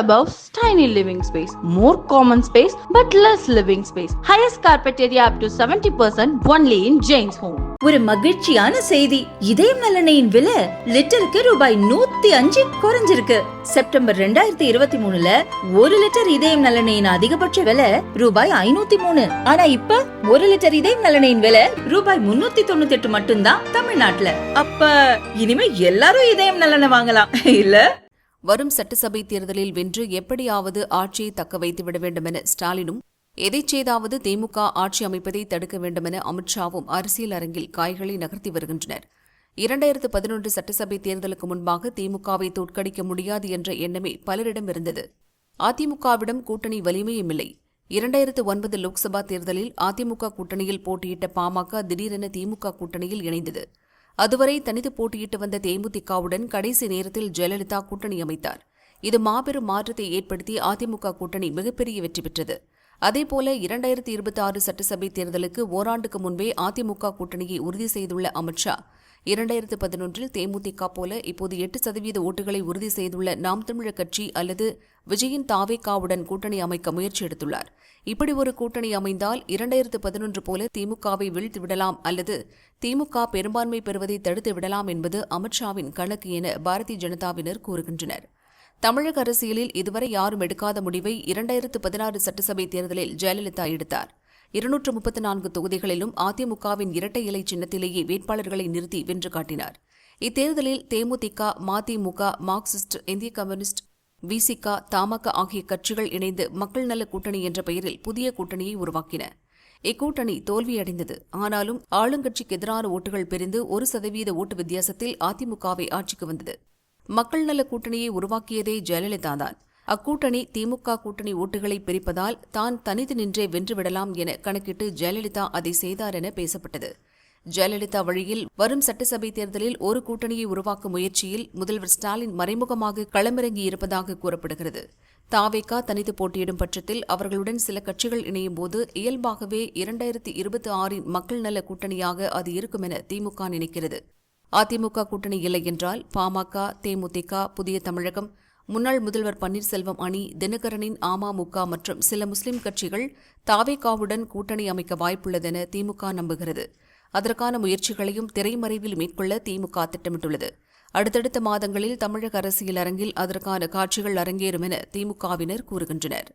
above tiny living space, more common space but less living space. Highest carpet area up to 70% only in Jane's Home. ஒரு மகிழ்ச்சியான செய்தி. இதயம் நலனையின் விலை லிட்டருக்கு ரூபாய் 105 குறைஞ்சிருக்கு. செப்டம்பர் 2023ல 1 லிட்டர் இதயம் நலனையின் அதிகபட்ச விலை ரூபாய் 503. ஆனா இப்ப 1 லிட்டர் இதயம் நலனையின் விலை ரூபாய் 398 மட்டும்தான் தமிழ்நாட்டுல. அப்ப இனிமே எல்லாரும் இதயம் நலனை வாங்கலாம் இல்ல? வரும் சட்டசபை தேர்தலில் வென்று எப்படியாவது ஆட்சியை தக்க வைத்துவிட வேண்டுமென ஸ்டாலினும், எதைச் செய்தாவது திமுக ஆட்சி அமைப்பதை தடுக்க வேண்டுமென அமித்ஷாவும் அரசியல் அரங்கில் காய்களை நகர்த்தி வருகின்றனர். 2011 சட்டசபை தேர்தலுக்கு முன்பாக திமுகவை தோற்கடிக்க முடியாது என்ற எண்ணமே பலரிடம் இருந்தது. அதிமுகவிடம் கூட்டணி வலிமையும் இல்லை. 2009 லோக்சபா தேர்தலில் அதிமுக கூட்டணியில் போட்டியிட்ட பாமக திடீரென திமுக கூட்டணியில் இணைந்தது. அதுவரை தனித்து போட்டியிட்டு வந்த தேமுதிகவுடன் கடைசி நேரத்தில் ஜெயலலிதா கூட்டணி அமைத்தார். இது மாபெரும் மாற்றத்தை ஏற்படுத்தி அதிமுக கூட்டணி மிகப்பெரிய வெற்றி பெற்றது. அதேபோல 2026 சட்டசபை தேர்தலுக்கு ஓராண்டுக்கு முன்பே அதிமுக கூட்டணியை உறுதி செய்துள்ள அமித்ஷா 2011 தேமுதிக போல இப்போது 8% ஓட்டுகளை உறுதி செய்துள்ள நாம் தமிழர் கட்சி அல்லது விஜயின் தாவேகாவுடன் கூட்டணி அமைக்க முயற்சி எடுத்துள்ளார். இப்படி ஒரு கூட்டணி அமைந்தால் 2011 போல திமுகவை வீழ்த்தி விடலாம் அல்லது திமுக பெரும்பான்மை பெறுவதை தடுத்து விடலாம் என்பது அமித்ஷாவின் கணக்கு என பாரதிய ஜனதாவினர் கூறுகின்றனர். தமிழக அரசியலில் இதுவரை யாரும் எடுக்காத முடிவை 2016 சட்டசபை தேர்தலில் ஜெயலலிதா எடுத்தார். 234 தொகுதிகளிலும் அதிமுகவின் இரட்டை இலை சின்னத்திலேயே வேட்பாளர்களை நிறுத்தி வென்று காட்டினார். இத்தேர்தலில் தேமுதிக, மதிமுக, மார்க்சிஸ்ட், இந்திய கம்யூனிஸ்ட், விசிக, தமாக ஆகிய கட்சிகள் இணைந்து மக்கள் நல கூட்டணி என்ற பெயரில் புதிய கூட்டணியை உருவாக்கின. இக்கூட்டணி தோல்வியடைந்தது. ஆனாலும் ஆளுங்கட்சிக்கு எதிரான ஓட்டுகள் பிரிந்து 1% ஓட்டு வித்தியாசத்தில் அதிமுகவை ஆட்சிக்கு வந்தது. மக்கள் நல கூட்டணியை உருவாக்கியதே ஜெயலலிதாதான். அக்கூட்டணி திமுக கூட்டணி ஓட்டுகளை பிரிப்பதால் தான் தனித்து நின்றே வென்றுவிடலாம் என கணக்கிட்டு ஜெயலலிதா அதை செய்தார் என பேசப்பட்டது. ஜெயலலிதா வழியில் வரும் சட்டசபை தேர்தலில் ஒரு கூட்டணியை உருவாக்கும் முயற்சியில் முதல்வர் ஸ்டாலின் மறைமுகமாக களமிறங்கியிருப்பதாக கூறப்படுகிறது. தாவேகா தனித்து போட்டியிடும் பட்சத்தில் அவர்களுடன் சில கட்சிகள் இணையும் போது இயல்பாகவே 2026 மக்கள் நல கூட்டணியாக அது இருக்கும் என திமுக நினைக்கிறது. அதிமுக கூட்டணி இல்லை என்றால் பாமக, தேமுதிக, புதிய தமிழகம், முன்னாள் முதல்வர் பன்னீர்செல்வம் அணி, தினகரனின் அமமுக மற்றும் சில முஸ்லிம் கட்சிகள் தாவேகாவுடன் கூட்டணி அமைக்க வாய்ப்புள்ளதென திமுக நம்புகிறது. அதற்கான முயற்சிகளையும் திரைமறைவில் மேற்கொள்ள திமுக திட்டமிட்டுள்ளது. அடுத்தடுத்த மாதங்களில் தமிழக அரசியல் அரங்கில் அதற்கான காட்சிகள் அரங்கேறும் என திமுகவினர் கூறுகின்றனர்.